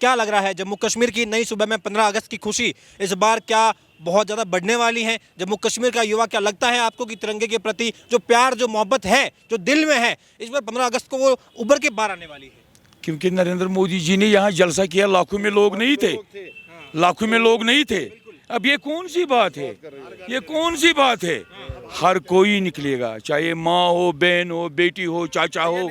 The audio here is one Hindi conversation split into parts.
क्या लग रहा है जम्मू कश्मीर की नई सूबे में 15 अगस्त की खुशी इस बार क्या बहुत ज़्यादा बढ़ने वाली है? जम्मू कश्मीर का युवा, क्या लगता है आपको कि तिरंगे के प्रति जो प्यार, जो मोहब्बत है, जो दिल में है, इस बार 15 अगस्त को वो उभर के बाहर आने वाली है? क्योंकि नरेंद्र मोदी जी ने यहाँ जलसा किया, लाखों में लोग नहीं थे, लाखों में लोग नहीं थे। अब ये कौन सी बात है, ये कौन सी बात है? हर कोई निकलेगा, चाहे माँ हो, बहन हो, बेटी हो, चाचा हो,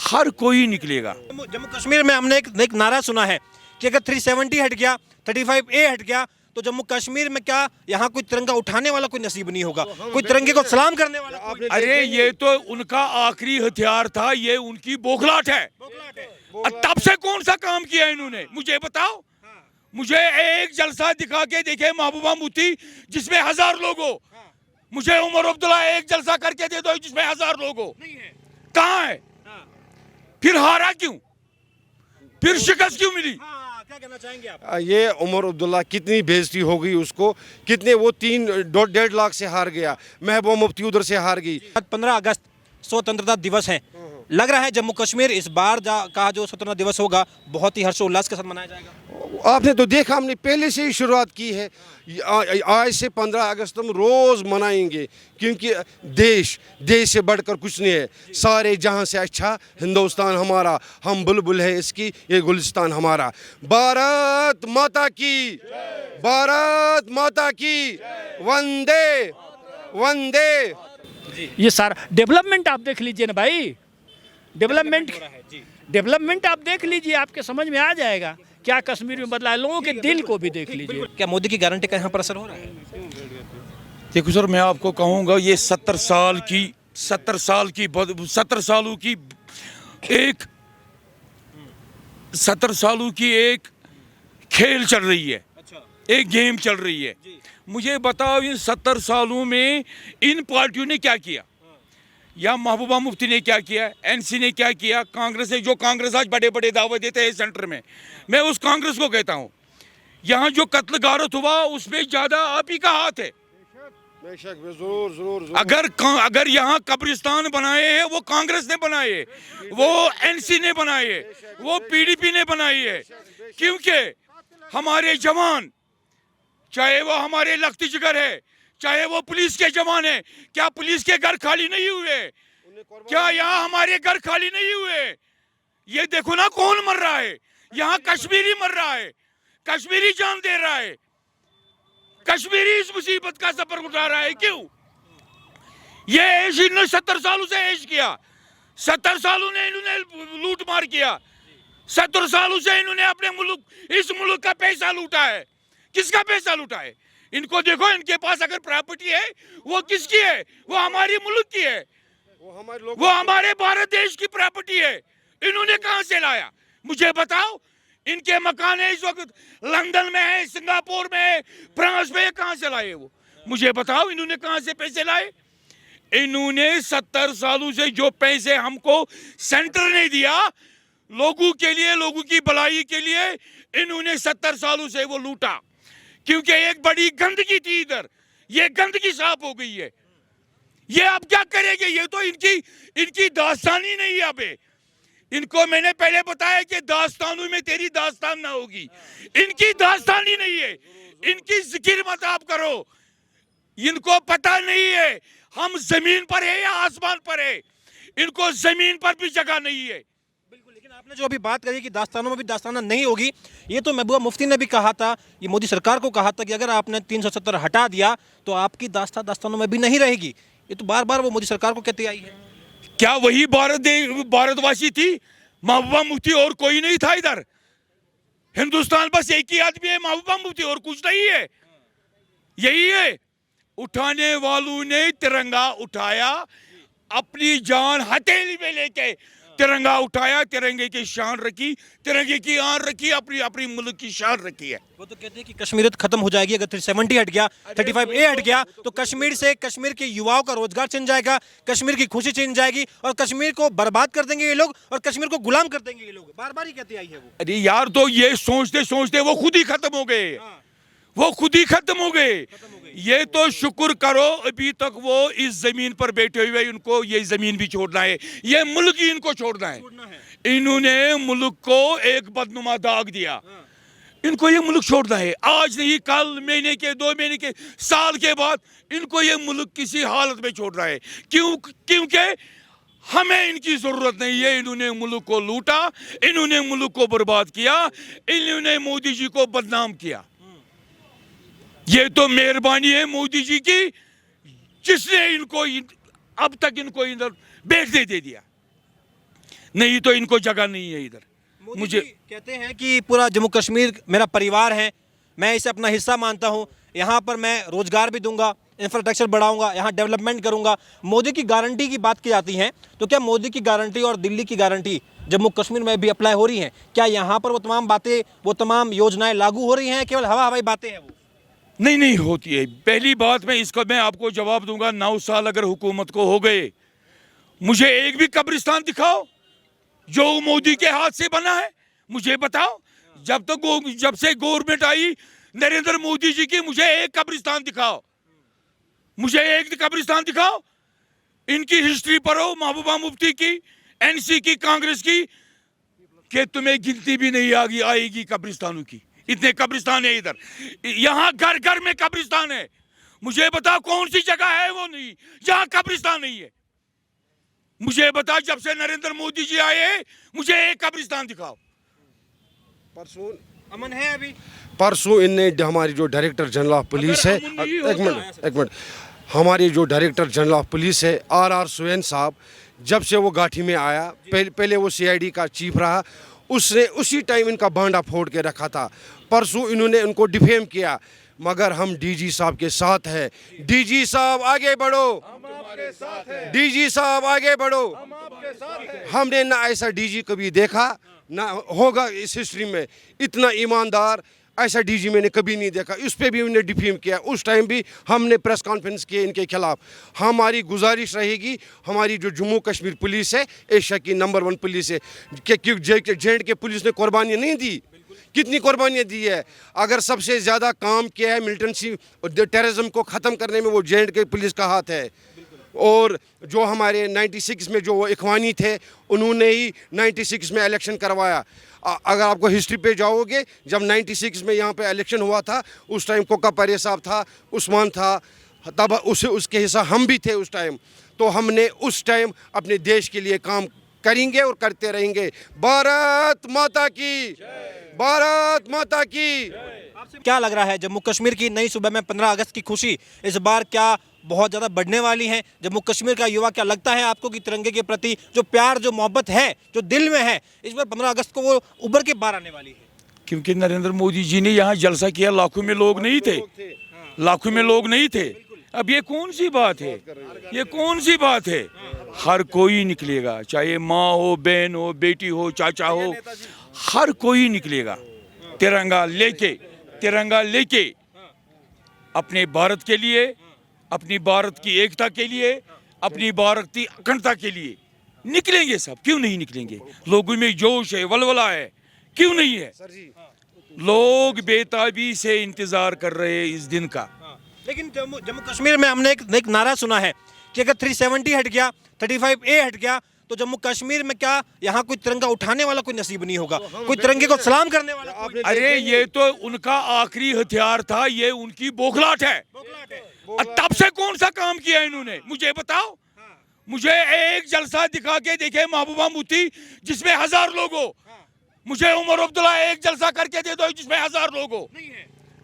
हर कोई निकलेगा। जम्मू कश्मीर में हमने एक नारा सुना है कि अगर 370 हट गया, 35A हट गया, तो जम्मू कश्मीर में क्या यहाँ कोई तिरंगा उठाने वाला कोई नसीब नहीं होगा, कोई तिरंगे को सलाम करने वाला कोई। अरे ये तो उनका आखिरी हथियार था, ये उनकी बौखलाहट है। तब से कौन सा काम किया इन्होंने, मुझे बताओ। मुझे एक जलसा दिखा के देखे महबूबा मुफ्ती जिसमें 1000 लोग हो। मुझे उमर अब्दुल्ला एक जलसा करके दे दो जिसमें 1000 लोग हो। कहाँ है? फिर हारा क्यों, फिर शिकस्त क्यों मिली? क्या कहना चाहेंगे आप? ये उमर अब्दुल्ला कितनी बेइज्जती हो गई उसको, कितने वो 3-1.5 लाख से हार गया, महबूबा मुफ्ती उधर से हार गई। 15 अगस्त स्वतंत्रता दिवस है, लग रहा है जम्मू कश्मीर इस बार का जो स्वतंत्रता दिवस होगा बहुत ही हर्षोल्लास के साथ मनाया जाएगा। आपने तो देखा, हमने पहले से ही शुरुआत की है। आज से 15 अगस्त हम रोज़ मनाएंगे, क्योंकि देश से बढ़कर कुछ नहीं है। सारे जहां से अच्छा हिंदुस्तान हमारा, हम बुलबुल है इसकी, ये गुलिस्तान हमारा। भारत माता की, भारत माता की, वंदे वंदे। ये सारा डेवलपमेंट आप देख लीजिए ना भाई, डेवलपमेंट आप देख लीजिए, आपके समझ में आ जाएगा क्या कश्मीर में बदला है। लोगों के दिल को भी देख लीजिए। क्या मोदी की गारंटी का यहाँ पर असर हो रहा है? देखो सर, मैं आपको कहूँगा ये 70 सालों की एक खेल चल रही है, एक गेम चल रही है। मुझे बताओ इन 70 सालों में इन पार्टियों ने क्या किया? या महबूबा मुफ्ती ने क्या किया, एनसी ने क्या किया, कांग्रेस ने, जो कांग्रेस आज बड़े बड़े दावे देते हैं सेंटर में, मैं उस कांग्रेस को कहता हूँ। यहाँ जो कत्ल गारत हुआ उसमें ज्यादा आप ही का हाथ है। जरूर। अगर यहाँ कब्रिस्तान बनाए हैं वो कांग्रेस ने बनाए है, वो एनसी ने बनाए है, वो पीडीपी ने बनाई है। क्योंकि हमारे जवान, चाहे वो हमारे लख्ती जिगर है, चाहे वो पुलिस के जवान है, क्या पुलिस के घर खाली नहीं हुए? क्या यहाँ हमारे घर खाली नहीं हुए? ये देखो ना कौन मर रहा है, यहाँ कश्मीरी मर रहा है, कश्मीरी जान दे रहा है, कश्मीरी इस मुसीबत का सफर उठा रहा है। क्यों? ये ऐश इन्होंने 70 सालों से ऐश किया, 70 सालों ने इन्होंने लूट मार किया, 70 सालों से इन्होंने अपने मुल्क, इस मुल्क का पैसा लूटा है। किसका पैसा लूटा है? इनको देखो, इनके पास अगर प्रॉपर्टी है वो किसकी है? वो हमारी मुल्क की है, वो हमारे भारत देश की प्रॉपर्टी है। इन्होंने कहां से लाया मुझे बताओ? इनके मकान है इस वक्त लंदन में है, सिंगापुर में है, फ्रांस में है, कहां से लाए वो? मुझे बताओ इन्होंने कहां से पैसे लाए? इन्होंने 70 सालों से जो पैसे हमको सेंटर ने दिया लोगों के लिए, लोगों की भलाई के लिए, इन्होंने 70 सालों से वो लूटा। क्योंकि एक बड़ी गंदगी थी इधर, ये गंदगी साफ हो गई है। ये अब क्या करेंगे? ये तो इनकी दास्तानी नहीं है। अबे इनको मैंने पहले बताया कि दास्तानों में तेरी दास्तान ना होगी। इनकी दास्तानी नहीं है, इनकी जिक्र मत आप करो। इनको पता नहीं है हम जमीन पर है या आसमान पर है, इनको जमीन पर भी जगह नहीं है। आपने जो अभी बात करी कि दास्तानों में भी दास्ताना नहीं होगी, ये तो महबूबा मुफ्ती ने भी कहा था, ये मोदी सरकार को कहा था कि अगर आपने 370 हटा दिया तो आपकी दास्तानों में भी नहीं रहेगी। ये तो बार बार वो मोदी सरकार को कहती आई है। क्या वही भारतवासी थी महबूबा मुफ्ती? और कोई नहीं था इधर। हिंदुस्तान बस एक ही आदमी है, महबूबा मुफ्ती, और कुछ नहीं है। यही है, उठाने वालों ने तिरंगा उठाया, अपनी जान हथेली में लेके तिरंगा उठाया, तिरंगे की शान रखी, तिरंगे की आन रखी, अपनी मुल्क की शान रखी है। वो तो कहते हैं कि कश्मीरियत खत्म हो जाएगी अगर 370 हट गया, 35A हट गया, तो कश्मीर से, कश्मीर के युवाओं का रोजगार छिन जाएगा, कश्मीर की खुशी छिन जाएगी, और कश्मीर को बर्बाद कर देंगे ये लोग, और कश्मीर को गुलाम कर देंगे ये लोग। बार बार ही कहती आई है वो। अरे यार, तो ये सोचते सोचते वो खुद ही खत्म हो गए, वो खुद ही खत्म हो गए। ये तो शुक्र करो अभी तक वो इस जमीन पर बैठे हुए, इनको ये जमीन भी छोड़ना है, ये मुल्क ही इनको छोड़ना है, इन्होंने मुल्क को एक बदनुमा दाग दिया। इनको ये मुल्क छोड़ना है, आज नहीं, कल, महीने के, 2 महीने के, साल के बाद इनको ये मुल्क किसी हालत में छोड़ना है। क्योंकि हमें इनकी जरूरत नहीं है। इन्होंने मुल्क को लूटा, इन्होंने मुल्क को बर्बाद किया, इन्होंने मोदी जी को बदनाम किया। ये तो मेहरबानी है मोदी जी की, जिसने इनको अब तक इनको इधर बैठने दे दिया, नहीं तो इनको जगह नहीं है इधर। मुझे कहते हैं कि पूरा जम्मू कश्मीर मेरा परिवार है, मैं इसे अपना हिस्सा मानता हूं, यहाँ पर मैं रोजगार भी दूंगा, इंफ्रास्ट्रक्चर बढ़ाऊंगा, यहाँ डेवलपमेंट करूंगा। मोदी की गारंटी की बात की जाती है, तो क्या मोदी की गारंटी और दिल्ली की गारंटी जम्मू कश्मीर में भी अप्लाई हो रही हैं? क्या यहाँ पर वो तमाम बातें, वो तमाम योजनाएं लागू हो रही हैं, केवल हवाई बातें हैं वो? नहीं होती है। पहली बात मैं आपको जवाब दूंगा, 9 साल अगर हुकूमत को हो गए, मुझे एक भी कब्रिस्तान दिखाओ जो मोदी के हाथ से बना है, मुझे बताओ। जब से गवर्नमेंट आई नरेंद्र मोदी जी की, मुझे एक कब्रिस्तान दिखाओ, मुझे एक कब्रिस्तान दिखाओ। इनकी हिस्ट्री पढ़ो, महबूबा मुफ्ती की, एनसी की, कांग्रेस की, कि तुम्हें गिनती भी नहीं आएगी कब्रिस्तानों की। इतने कब्रिस्तान है इधर, यहाँ घर घर में कब्रिस्तान है। मुझे बताओ कौन सी जगह है वो नहीं जहाँ कब्रिस्तान नहीं है। मुझे बता, जब से नरेंद्र मोदी जी आए हैं, मुझे एक कब्रिस्तान दिखाओ। परसों अमन है अभी? परसों इनने हमारी जो डायरेक्टर जनरल ऑफ पुलिस है, एक मिनट, हमारी जो डायरेक्टर जनरल ऑफ पुलिस है RR सुवेन साहब, जब से वो गाठी में आया, पहले वो CID का चीफ रहा, उसने उसी टाइम इनका बांडा फोड़ के रखा था। परसों इन्होंने उनको डिफेम किया, मगर हम DG साहब के साथ है। DG साहब आगे बढ़ो, DG साहब आगे बढ़ो। हमने ना ऐसा DG कभी देखा, ना होगा इस हिस्ट्री में। इतना ईमानदार ऐसा DG मैंने कभी नहीं देखा। उस पर भी उन्हें डिफेम किया। उस टाइम भी हमने प्रेस कॉन्फ्रेंस किए इनके खिलाफ। हमारी गुजारिश रहेगी, हमारी जो जम्मू कश्मीर पुलिस है, एशिया की नंबर 1 पुलिस है, कि जेएंड के पुलिस ने कुर्बानियाँ नहीं दी, कितनी कुर्बानियाँ दी है। अगर सबसे ज़्यादा काम किया है मिलिटेंसी और टेररिज्म को ख़त्म करने में, वो जेएंड के पुलिस का हाथ है। और जो हमारे 96 में जो वो इखवानी थे, उन्होंने ही 96 में इलेक्शन करवाया। अगर आपको हिस्ट्री पे जाओगे, जब 96 में यहाँ पे इलेक्शन हुआ था, उस टाइम कोका परे साहब था, उस्मान था, तब उसके हिस्सा हम भी थे उस टाइम। तो हमने उस टाइम अपने देश के लिए काम करेंगे और करते रहेंगे। भारत माता की, भारत माता की। क्या लग रहा है जम्मू कश्मीर की नई सूबे में 15 अगस्त की खुशी इस बार क्या बहुत ज़्यादा बढ़ने वाली है? जम्मू कश्मीर का युवा, क्या लगता है आपको कि तिरंगे के प्रति जो प्यार, जो मोहब्बत है, जो दिल में है, इस बार 15 अगस्त को वो उभर के बाहर आने वाली है? क्योंकि नरेंद्र मोदी जी ने यहाँ जलसा किया, लाखों में लोग नहीं थे, लाखों में लोग नहीं थे। अब ये कौन सी बात है, ये कौन सी बात है? हर कोई निकलेगा, चाहे माँ हो, बहन हो, बेटी हो, चाचा हो, हर कोई निकलेगा तिरंगा लेके अपने भारत के लिए, अपनी भारत की एकता के लिए, अपनी भारत की अखंडता के लिए निकलेंगे सब। क्यों नहीं निकलेंगे? लोगों में जोश है, वलवला है, क्यों नहीं है? लोग बेताबी से इंतजार कर रहे हैं इस दिन का। लेकिन जम्मू कश्मीर में हमने एक नारा सुना है कि अगर 370 हट गया, 35A हट गया, तो जम्मू कश्मीर में क्या यहाँ कोई तिरंगा उठाने वाला कोई नसीब नहीं होगा, कोई तिरंगे को सलाम करने वाला? अरे ये तो उनका आखिरी हथियार था, ये उनकी बौखलाहट है। तब से कौन सा काम किया इन्होंने, मुझे बताओ। मुझे एक जलसा दिखा के देखे महबूबा मुफ्ती जिसमें 1000 लोग हो। मुझे उमर अब्दुल्ला एक जलसा करके दे दो जिसमें 1000 लोग हो।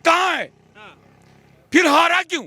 कहाँ है? फिर हारा क्यों?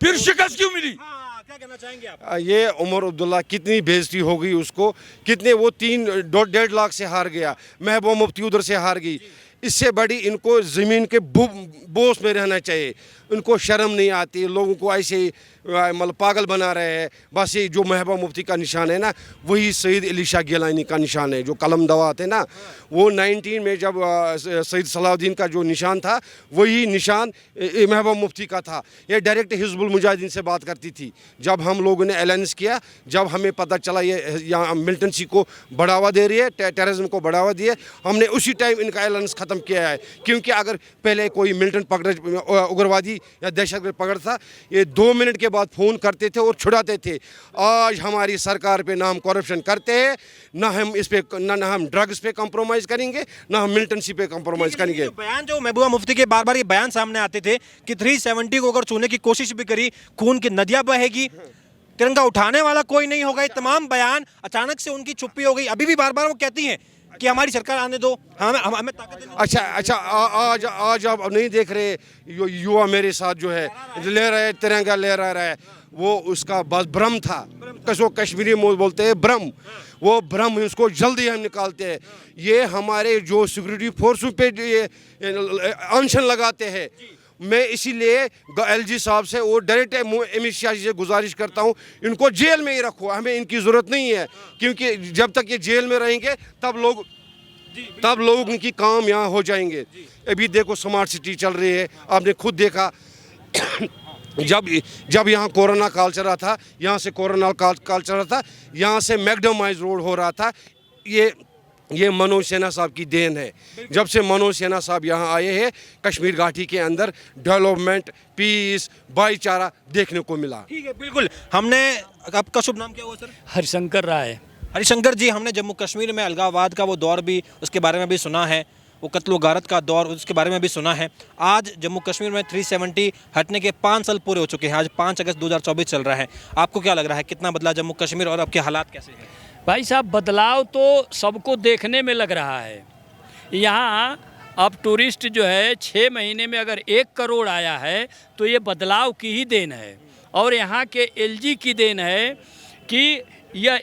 फिर शिकस्त क्यों मिली? क्या कहना चाहेंगे आप? ये उमर अब्दुल्ला कितनी बेइज्जती हो गई उसको, कितने वो 3-1.5 लाख से हार गया, महबूबा मुफ्ती उधर से हार गई। इससे बड़ी इनको ज़मीन के बोझ में रहना चाहिए। उनको शर्म नहीं आती, लोगों को ऐसे मतलब पागल बना रहे हैं। बस ये जो महबूबा मुफ्ती का निशान है ना, वही सईद अली शाह गिलानी का निशान है, जो कलम दवात है ना, वो 19 में जब सईद सलाहुद्दीन का जो निशान था, वही निशान महबूबा मुफ्ती का था। ये डायरेक्ट हिजबुल मुजाहिदीन से बात करती थी। जब हम लोगों ने अलायंस किया, जब हमें पता चला ये यहाँ मिलिटेंसी को बढ़ावा दे रही है, टेररिज्म को बढ़ावा दिए, हमने उसी टाइम इनका अलायंस ख़त्म ख़त्म किया है। क्योंकि अगर पहले कोई मिलिटेंट उग्रवादी या दहशतगर्द पकड़ था, ये 2 मिनट के बाद फ़ोन करते थे और छुड़ाते थे। आज हमारी सरकार पे ना हम करप्शन करते हैं, ना हम इस पे ना हम ड्रग्स पे कंप्रोमाइज़ करेंगे, ना हम मिलिटेंसी पे कंप्रोमाइज़ करेंगे। बयान जो महबूबा मुफ्ती के बार बार ये बयान सामने आते थे कि 370 को अगर छूने की कोशिश भी करी खून की नदियां बहेगी, तिरंगा उठाने वाला कोई नहीं होगा। ये तमाम बयान अचानक से उनकी चुप्पी हो गई। अभी भी बार बार वो कहती हैं कि हमारी सरकार आने दो, हमें ताकत देने दो। अच्छा आज आप नहीं देख रहे युवा मेरे साथ जो है ले रहे तिरंगा लहरा रहा है, वो उसका बस भ्रम था। कसो कश्मीरी में बोलते हैं भ्रम, वो भ्रम उसको जल्दी हम निकालते हैं। ये हमारे जो सिक्योरिटी फोर्सों पे ये अनशन लगाते हैं, मैं इसीलिए एलजी साहब से और डायरेक्ट अमित शाह जी से गुजारिश करता हूं, इनको जेल में ही रखो, हमें इनकी ज़रूरत नहीं है। क्योंकि जब तक ये जेल में रहेंगे तब लोग इनकी काम यहाँ हो जाएंगे। अभी देखो स्मार्ट सिटी चल रही है, आपने खुद देखा जब यहाँ कोरोना काल चल रहा था, यहाँ से कोरोना काल चल रहा था, यहाँ से मैकडमाइज रोड हो रहा था। ये मनोज सिन्हा साहब की देन है। जब से मनोज सिन्हा साहब यहाँ आए हैं, कश्मीर घाटी के अंदर डेवलपमेंट, पीस, भाईचारा देखने को मिला। ठीक है, बिल्कुल। हमने, आपका शुभ नाम क्या हुआ सर? हरिशंकर राय। हरिशंकर जी, हमने जम्मू कश्मीर में अलगाववाद का वो दौर भी, उसके बारे में भी सुना है, वो कत्ल गारत का दौर, उसके बारे में भी सुना है। आज जम्मू कश्मीर में 370 हटने के 5 साल पूरे हो चुके हैं। आज 5 अगस्त 2024 चल रहा है। आपको क्या लग रहा है, कितना बदला जम्मू कश्मीर और अब के हालात कैसे हैं? भाई साहब, बदलाव तो सबको देखने में लग रहा है। यहाँ अब टूरिस्ट जो है 6 महीने में अगर 1 करोड़ आया है तो ये बदलाव की ही देन है, और यहाँ के एलजी की देन है कि यह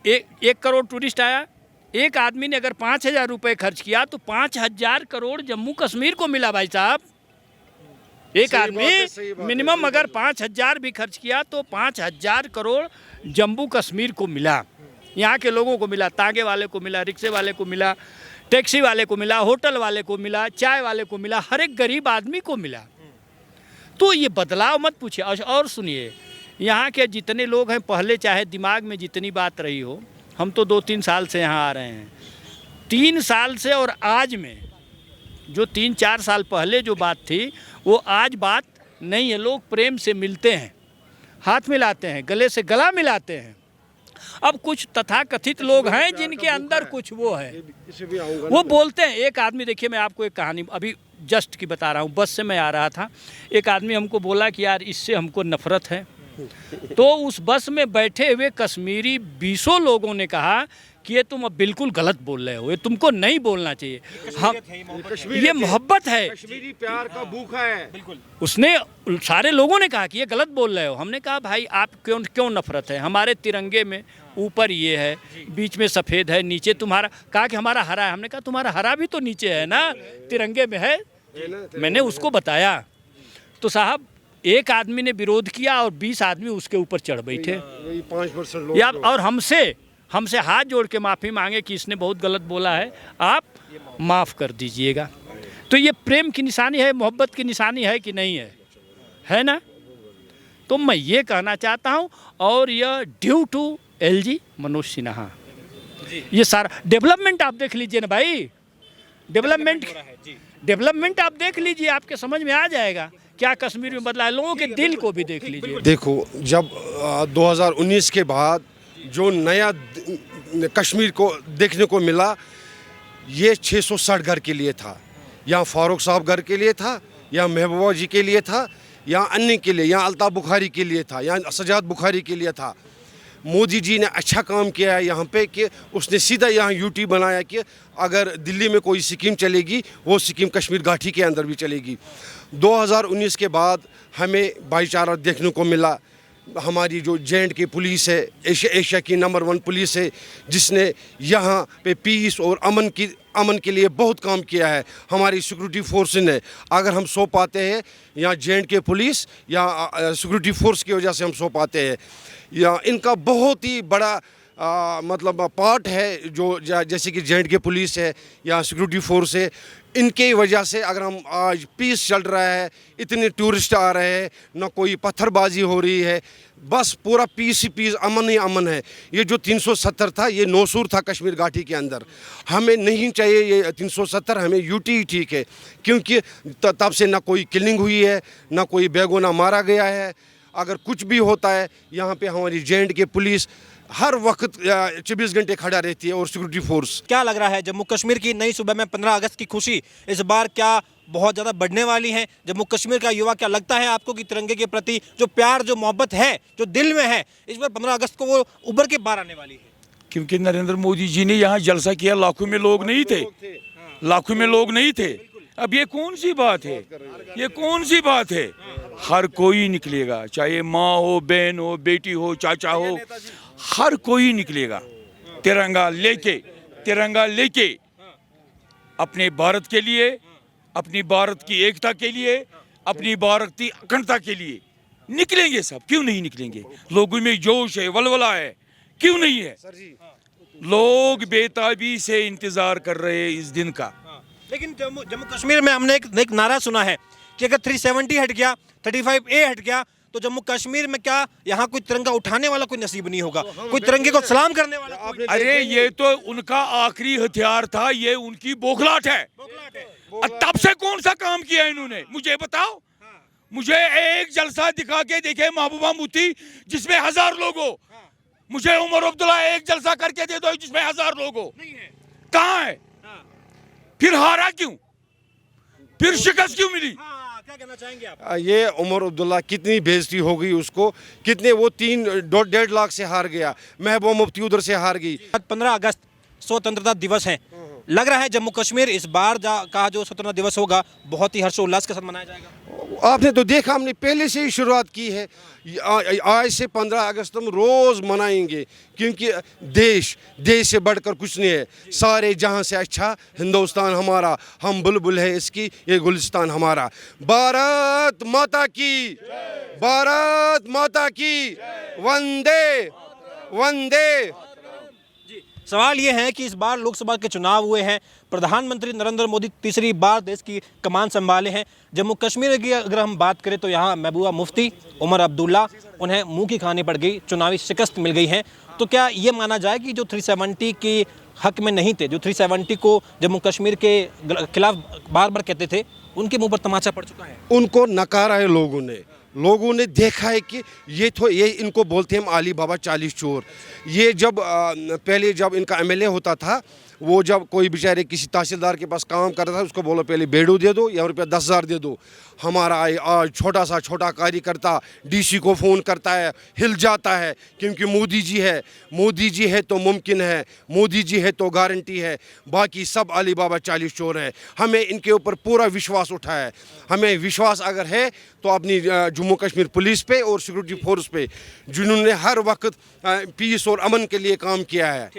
एक करोड़ टूरिस्ट आया। एक आदमी ने अगर 5,000 रुपये खर्च किया तो 5,000 करोड़ जम्मू कश्मीर को मिला। भाई साहब, एक आदमी मिनिमम अगर 5,000 भी खर्च किया तो 5,000 करोड़ जम्मू कश्मीर को मिला। यहाँ के लोगों को मिला, तांगे वाले को मिला, रिक्शे वाले को मिला, टैक्सी वाले को मिला, होटल वाले को मिला, चाय वाले को मिला, हर एक गरीब आदमी को मिला। तो ये बदलाव मत पूछिए। और सुनिए, यहाँ के जितने लोग हैं, पहले चाहे दिमाग में जितनी बात रही हो, हम तो 2-3 साल से यहाँ आ रहे हैं, 3 साल से और आज में जो 3-4 साल पहले जो बात थी वो आज बात नहीं है। लोग प्रेम से मिलते हैं, हाथ मिलाते हैं, गले से गला मिलाते हैं। अब कुछ तथाकथित लोग हैं जिनके अंदर कुछ वो है, वो बोलते हैं। एक आदमी, देखिए मैं आपको एक कहानी अभी जस्ट की बता रहा हूँ। बस से मैं आ रहा था, एक आदमी हमको बोला कि यार इससे हमको नफरत है। तो उस बस में बैठे हुए कश्मीरी 20 लोगों ने कहा कि ये तुम अब बिल्कुल गलत बोल रहे हो, ये तुमको नहीं बोलना चाहिए। हम ये मोहब्बत है, कश्मीरी प्यार का भूखा है। बिल्कुल। उसने, सारे लोगों ने कहा कि ये गलत बोल रहे हो। हमने कहा भाई आप क्यों नफरत है? हमारे तिरंगे में ऊपर ये है, बीच में सफ़ेद है, नीचे तुम्हारा, कहा कि हमारा हरा है। हमने कहा तुम्हारा हरा भी तो नीचे है ना, तिरंगे में है। मैंने उसको बताया तो साहब एक आदमी ने विरोध किया और 20 आदमी उसके ऊपर चढ़ बैठे। 5% लोग और हमसे हाथ जोड़ के माफ़ी मांगे कि इसने बहुत गलत बोला है, आप माफ़ कर दीजिएगा। तो ये प्रेम की निशानी है, मोहब्बत की निशानी है कि नहीं है ना? तो मैं ये कहना चाहता हूँ, और यह due to LG Manoj Sinha. ये सारा डेवलपमेंट आप देख लीजिए ना भाई, डेवलपमेंट आप देख लीजिए, आपके समझ में आ जाएगा क्या कश्मीर में बदला है। लोगों के दिल को भी देख लीजिए। देखो, जब 2019 के बाद जो नया कश्मीर को देखने को मिला, ये 660 घर के लिए था, या फारूक साहब घर के लिए था, या महबूबा जी के लिए था, या अन्य के लिए, या अल्ताफ़ बुखारी के लिए था, या सजाद बुखारी के लिए था। मोदी जी ने अच्छा काम किया है यहाँ पे कि उसने सीधा यहाँ यूटी बनाया कि अगर दिल्ली में कोई स्कीम चलेगी वो स्कीम कश्मीर घाटी के अंदर भी चलेगी। 2019 के बाद हमें भाईचारा देखने को मिला। हमारी जो J&K पुलिस है, एशिया की नंबर 1 पुलिस है, जिसने यहाँ पे पीस और अमन के लिए बहुत काम किया है। हमारी सिक्योरिटी फोर्स ने, अगर हम सो पाते हैं या J&K पुलिस या सिक्योरिटी फोर्स की वजह से हम सो पाते हैं, या इनका बहुत ही बड़ा मतलब पार्ट है जो जैसे कि जेएंडके पुलिस है या सिक्योरिटी फोर्स है, इनके वजह से अगर हम आज पीस चल रहा है, इतने टूरिस्ट आ रहे हैं, ना कोई पत्थरबाजी हो रही है, बस पूरा पीस ही पीस, अमन ही अमन है। ये जो 370 था ये नौसूर था कश्मीर घाटी के अंदर, हमें नहीं चाहिए ये 370, हमें यूटी ही ठीक है, क्योंकि तब से ना कोई किलिंग हुई है, ना कोई बेगुनाह मारा गया है। अगर कुछ भी होता है यहाँ पे हमारी जेएंडके पुलिस हर वक्त 24 घंटे खड़ा रहती है और सिक्योरिटी फोर्स। क्या लग रहा है जम्मू कश्मीर की नई सूबे में 15 अगस्त की खुशी इस बार क्या बहुत ज़्यादा बढ़ने वाली है? जम्मू कश्मीर का युवा, क्या लगता है आपको कि तिरंगे के प्रति जो प्यार, जो मोहब्बत है, जो दिल में है, इस बार 15 अगस्त को वो उभर के बाहर आने वाली है? क्योंकि नरेंद्र मोदी जी ने यहाँ जलसा किया, लाखों में लोग नहीं थे, लाखों में लोग नहीं थे। अब ये कौन सी बात है, ये कौन सी बात है? हर कोई निकलेगा, चाहे माँ हो, बहन हो, बेटी हो, चाचा हो, हर कोई निकलेगा तिरंगा लेके अपने भारत के लिए, अपनी भारत की एकता के लिए, अपनी भारत की अखंडता के लिए निकलेंगे सब। क्यों नहीं निकलेंगे? लोगों में जोश है, वलवला है, क्यों नहीं है? लोग बेताबी से इंतजार कर रहे हैं इस दिन का। लेकिन जम्मू कश्मीर में हमने एक नारा सुना है कि अगर 370 हट गया, 35A हट गया, तो जम्मू कश्मीर में क्या यहाँ कोई तिरंगा उठाने वाला कोई नसीब नहीं होगा, कोई तिरंगे को सलाम करने वाला कोई। अरे ये तो उनका आखिरी हथियार था, ये उनकी बौखलाहट है। तब से कौन सा काम किया इन्होंने, मुझे बताओ। मुझे एक जलसा दिखा के देखे महबूबा मुफ्ती जिसमें 1000 लोग हो, मुझे उमर अब्दुल्ला एक जलसा करके दे दो जिसमें 1000 लोग हो। कहाँ है? फिर हारा क्यों? फिर शिकस्त क्यों मिली? क्या कहना चाहेंगे आप? ये उमर अब्दुल्ला कितनी बेइज्जती हो गई उसको, कितने वो 3.5 लाख से हार गया, महबूबा मुफ्ती उधर से हार गई। 15 अगस्त स्वतंत्रता दिवस है, लग रहा है जम्मू कश्मीर इस बार का जो स्वतंत्रता दिवस होगा बहुत ही हर्षोल्लास के साथ मनाया जाएगा। आपने तो देखा, हमने पहले से ही शुरुआत की है। आज से 15 अगस्त हम रोज़ मनाएंगे, क्योंकि देश से बढ़कर कुछ नहीं है। सारे जहां से अच्छा हिंदुस्तान हमारा, हम बुलबुल है इसकी, ये गुलिस्तान हमारा। भारत माता की, भारत माता की, वंदे वंदे। सवाल ये है कि इस बार लोकसभा के चुनाव हुए हैं, प्रधानमंत्री नरेंद्र मोदी तीसरी बार देश की कमान संभाले हैं। जम्मू कश्मीर की अगर हम बात करें तो यहाँ महबूबा मुफ्ती, उमर अब्दुल्ला, उन्हें मुंह की खानी पड़ गई, चुनावी शिकस्त मिल गई है। तो क्या ये माना जाए कि जो 370 के हक में नहीं थे, जो 370 को जम्मू कश्मीर के खिलाफ बार बार कहते थे, उनके मुंह पर तमाचा पड़ चुका है? उनको नकारा है लोगों ने देखा है कि ये इनको बोलते हैं हम अली बाबा 40 चोर। ये जब पहले जब इनका एमएलए होता था, वो जब कोई बेचारे किसी तहसीलदार के पास काम करता था, उसको बोलो पहले बेड़ू दे दो या रुपया 10,000 दे दो। हमारा आज छोटा कार्यकर्ता डीसी को फ़ोन करता है, हिल जाता है, क्योंकि मोदी जी है तो मुमकिन है, मोदी जी है तो गारंटी है, बाकी सब अली बाबा 40 चोर है। हमें इनके ऊपर पूरा विश्वास उठा है। हमें विश्वास अगर है तो अपनी जम्मू कश्मीर पुलिस पे और सिक्योरिटी फोर्स पे, जिन्होंने हर वक्त पीस और अमन के लिए काम किया है।